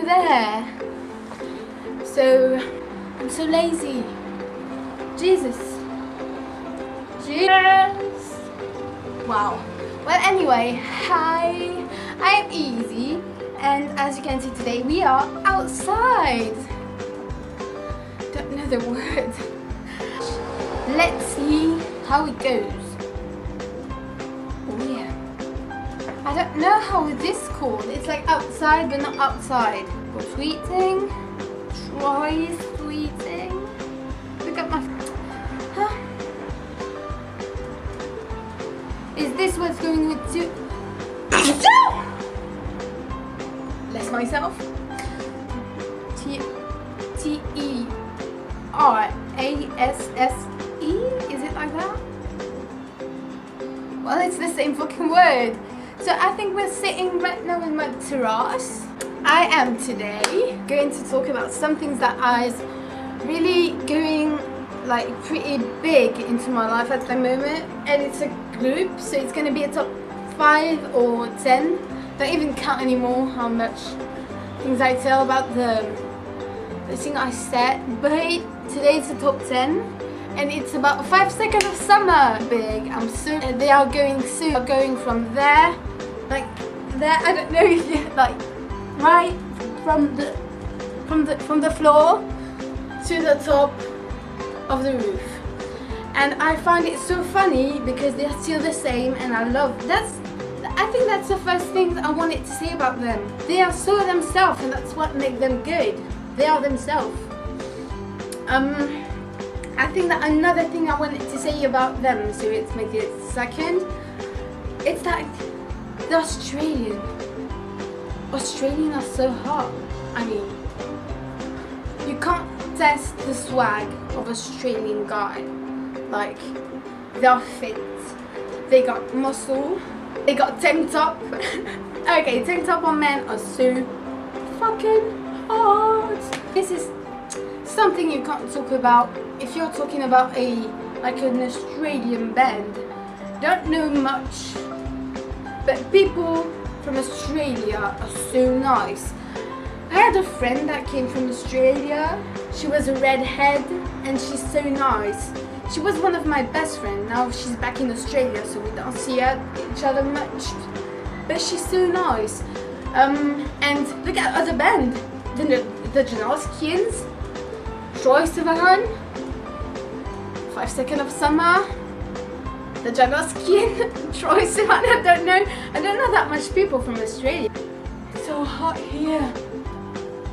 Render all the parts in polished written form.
there. So I'm so lazy. Jesus. Wow. Well, anyway, hi, I am Izzy, and as you can see today we are outside. Don't know the word. Let's see how it goes. Oh yeah. I don't know how this is called. It's like outside but not outside. We're tweeting. Try tweeting. Look at my... Huh? Is this what's going with you? Bless myself. T-E-R-A-S-S-E? Is it like that? Well, it's the same fucking word. So I think we're sitting right now in my terrace. I am today going to talk about some things that is really going like pretty big into my life at the moment, and it's a group, so it's going to be a top 5 or 10. Don't even count anymore how much things I tell about the thing I said, but today it's a top 10, and it's about 5 seconds of summer big. I'm so they are going soon, going from there, like there. I don't know if you like right from the floor to the top of the roof. And I find it so funny because they're still the same, and I think that's the first thing I wanted to say about them. They are so themselves, and that's what makes them good. They are themselves. I think that another thing I wanted to say about them, so it's maybe a second, it's that the Australians are so hot. I mean, you can't test the swag of Australian guy. Like, they're fit, they got muscle, they got tank top. Okay, tank top on men are so fucking hot. This is something you can't talk about if you're talking about an Australian band. Don't know much, but people from Australia are so nice. I had a friend that came from Australia. She was a redhead, and she's so nice. She was one of my best friends. Now she's back in Australia, so we don't see each other much. But she's so nice. And look at other band. The Janowskians, Troye Sivan, 5 Seconds of Summer, the Janowskian, Troye Sivan. I don't know that much people from Australia. It's so hot here.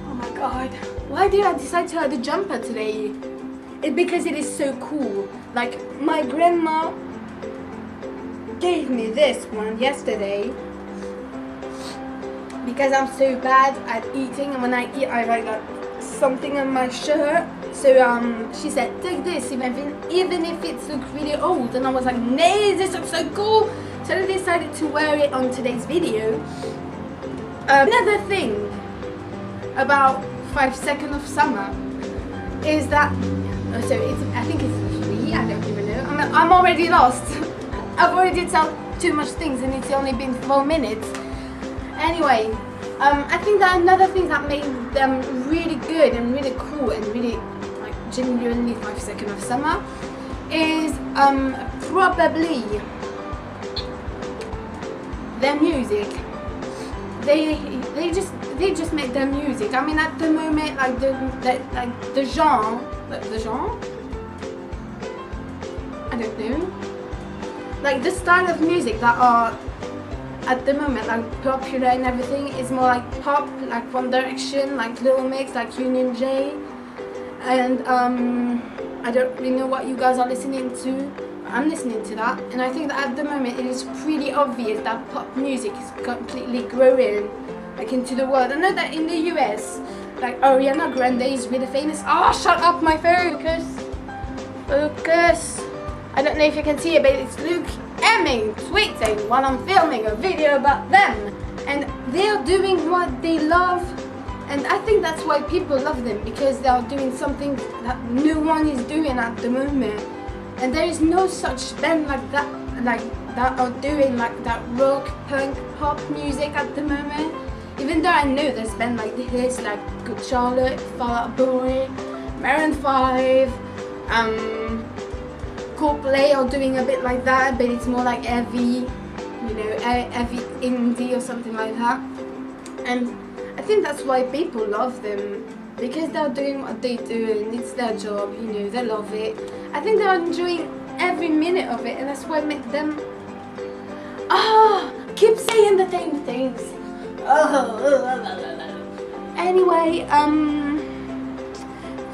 Oh my god. Why did I decide to wear the jumper today? It's because it is so cool. Like, my grandma gave me this one yesterday because I'm so bad at eating, and when I eat I got something on my shirt. So she said, take this even if it looks really old, and I was like, nay, this looks so cool. So I decided to wear it on today's video. Another thing about 5 Seconds of Summer is that so I think it's 3, I don't even know. I'm already lost. I've already told too much things, and it's only been 4 minutes. Anyway, I think that another thing that made them really good and really cool and really like genuinely 5 Seconds of Summer is probably their music. They just make their music. I mean, at the moment, like the genre. I don't know. Like the style of music that are at the moment like popular and everything is more like pop, like One Direction, like Little Mix, like IzzieJ, and I don't really know what you guys are listening to. I'm listening to that, and I think that at the moment it is pretty obvious that pop music is completely growing like into the world. I know that in the US, like Ariana Grande is really famous. Oh, shut up, my focus. Focus. I don't know if you can see it, but it's Luke Emming tweeting while I'm filming a video about them, and they're doing what they love, and I think that's why people love them, because they are doing something that no one is doing at the moment. And there is no such band like that are doing like that rock, punk, pop music at the moment. Even though I know there's been like this, like Good Charlotte, Fall Out Boy, Maroon 5, Coldplay are doing a bit like that, but it's more like heavy, you know, heavy indie or something like that. And I think that's why people love them, because they're doing what they do and it's their job, you know, they love it. I think they're enjoying every minute of it, and that's what makes them keep saying the same things. Anyway,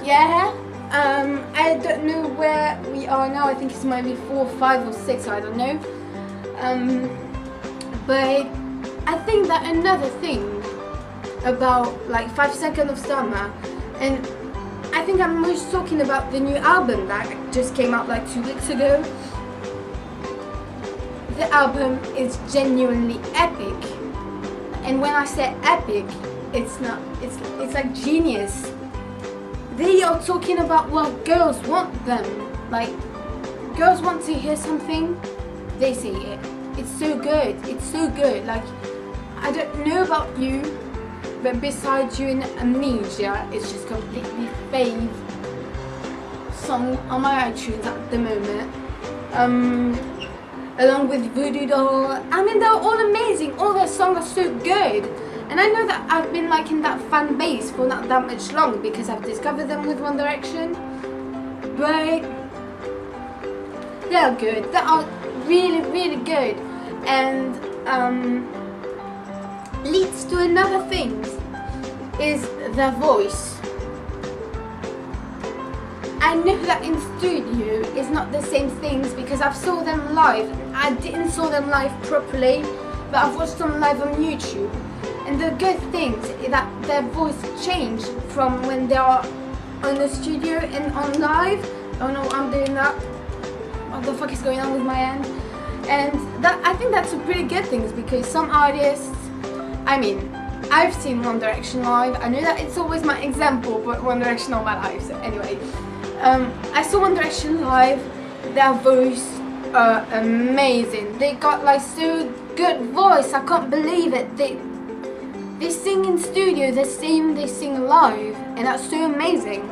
yeah, I don't know where we are now. I think it's maybe 4, 5 or 6, I don't know. But I think that another thing about like 5 Seconds of Summer, and I think I'm most talking about the new album that just came out like 2 weeks ago. The album is genuinely epic, and when I say epic, it's like genius. They are talking about what girls want them. Like, girls want to hear something, they say it. It's so good, it's so good. Like, I don't know about you, but besides you and Amnesia, it's just completely fave song on my iTunes at the moment. Along with Voodoo Doll. I mean, they're all amazing, all their songs are so good. And I know that I've been like in that fan base for not that much long because I've discovered them with One Direction. But they're good, they are really, really good. And leads to another thing, is their voice. I know that in studio is not the same things because I've saw them live. I didn't saw them live properly, but I've watched them live on YouTube. And the good things is that their voice changed from when they are on the studio and on live. Oh no, I'm doing that. What the fuck is going on with my hand? And that, I think that's a pretty good thing because some artists, I mean, I've seen One Direction live. I know that it's always my example, but One Direction all my life. So anyway, I saw One Direction live. Their voice are amazing. They got like so good voice. I can't believe it. They sing in studio the same they sing live, and that's so amazing.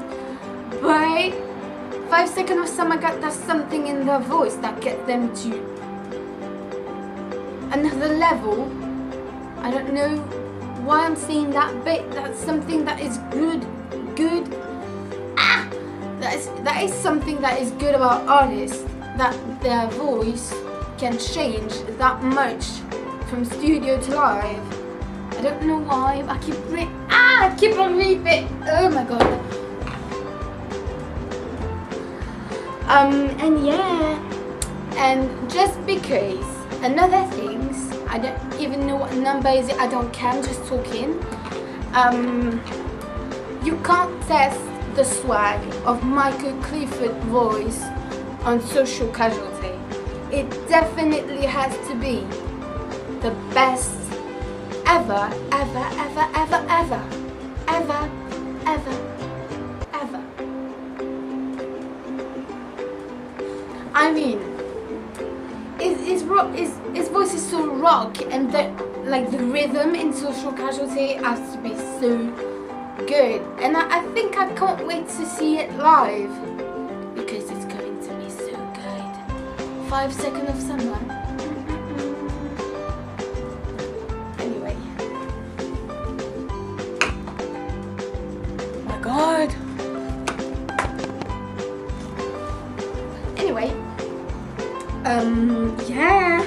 But 5 Seconds of Summer got that something in their voice that gets them to another level. I don't know why I'm saying that, but that's something that is good. That is something that is good about artists, that their voice can change that much from studio to live. I don't know why, but I keep on repeating. Oh my god. And yeah, and just because another things, I don't even know what number is it. I don't care. I'm just talking. You can't test the swag of Michael Clifford's voice on Social Casualty. It definitely has to be the best ever. I mean, his voice is so rock, and the rhythm in Social Casualty has to be so good. And I think I can't wait to see it live because it's going to be so good. 5 Seconds of Summer. Anyway. Oh my god. Anyway. Yeah.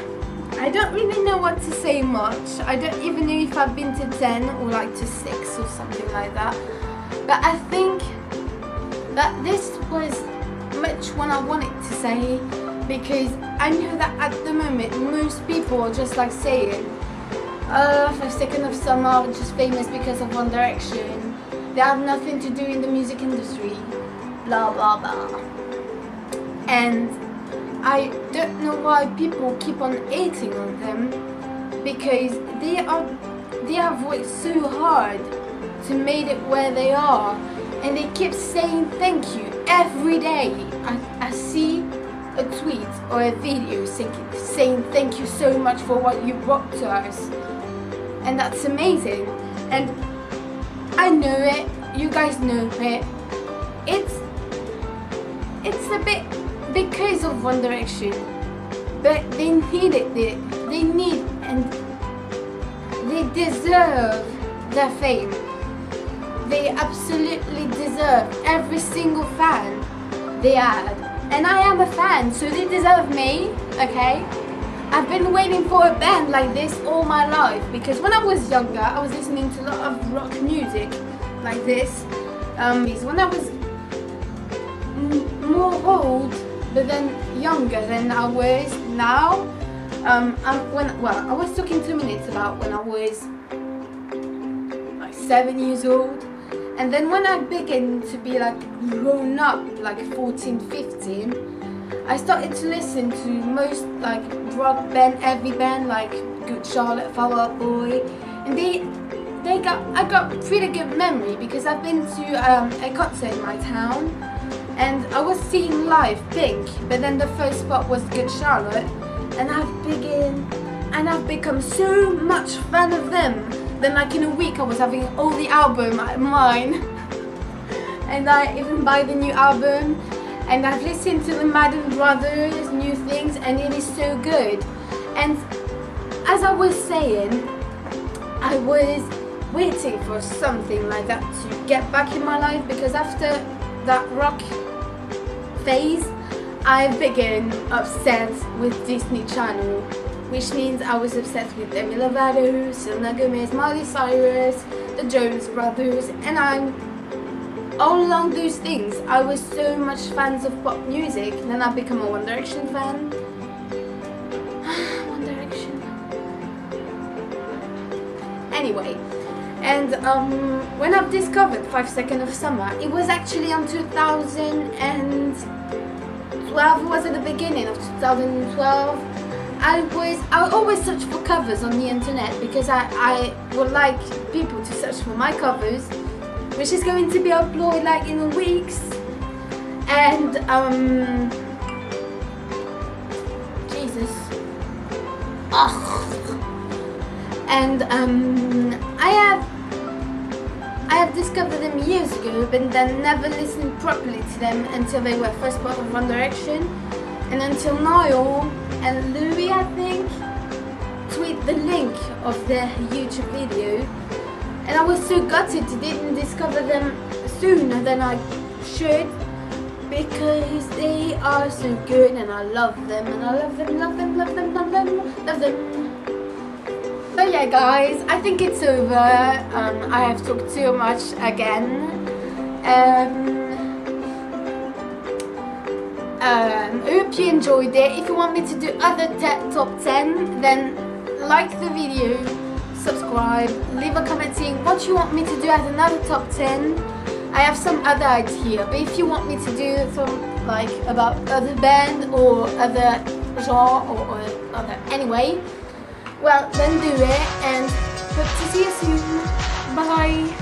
I don't really know what to say much. I don't even know if I've been to 10 or like to 6 or something like that. But I think that this was much what I wanted to say, because I know that at the moment most people are just like saying 5 Seconds of Summer are just famous because of One Direction. They have nothing to do in the music industry. Blah blah blah. And I don't know why people keep on hating on them, because they have worked so hard to make it where they are, and they keep saying thank you every day. I see a tweet or a video saying thank you so much for what you brought to us, and that's amazing. and I know it, you guys know it. It's a bit because of One Direction, but they need it. They need and they deserve their fame. They absolutely deserve every single fan they had. And I am a fan, so they deserve me, okay? I've been waiting for a band like this all my life, because when I was younger, I was listening to a lot of rock music like this. When I was more old, but then younger than I was now. I was talking 2 minutes about when I was like 7 years old. And then when I began to be like grown up, like 14, 15, I started to listen to most like rock band, heavy band like Good Charlotte, Fall Out Boy, and I got pretty good memory because I've been to a concert in my town, and I was seeing live Pink, but then the first spot was Good Charlotte, and I've become so much fan of them. Then like in a week I was having all the album at mine, and I even buy the new album, and I've listened to the Madden Brothers new things, and it is so good. And as I was saying, I was waiting for something like that to get back in my life, because after that rock phase I began obsessed with Disney Channel, which means I was obsessed with Demi Lovato, Selena Gomez, Miley Cyrus, the Jonas Brothers, and all along those things I was so much fans of pop music. Then I become a One Direction fan. One Direction. Anyway, and when I've discovered 5 Seconds of Summer, it was actually in 2012. It was at the beginning of 2012. I always search for covers on the internet, because I would like people to search for my covers, which is going to be uploaded like in weeks. And Jesus, and I have discovered them years ago, but then never listened properly to them until they were first part of One Direction, and until Niall and Louis, I think, tweet the link of their YouTube video, and I was so gutted to didn't discover them sooner than I should, because they are so good and I love them, and I love them, love them, love them, love them, love them. So yeah guys, I think it's over. I have talked too much again. Hope you enjoyed it. If you want me to do other top 10, then like the video, subscribe, leave a comment saying what you want me to do as another top 10. I have some other idea, but if you want me to do some like about other band or other genre or other anyway, well then do it, and hope to see you soon. Bye.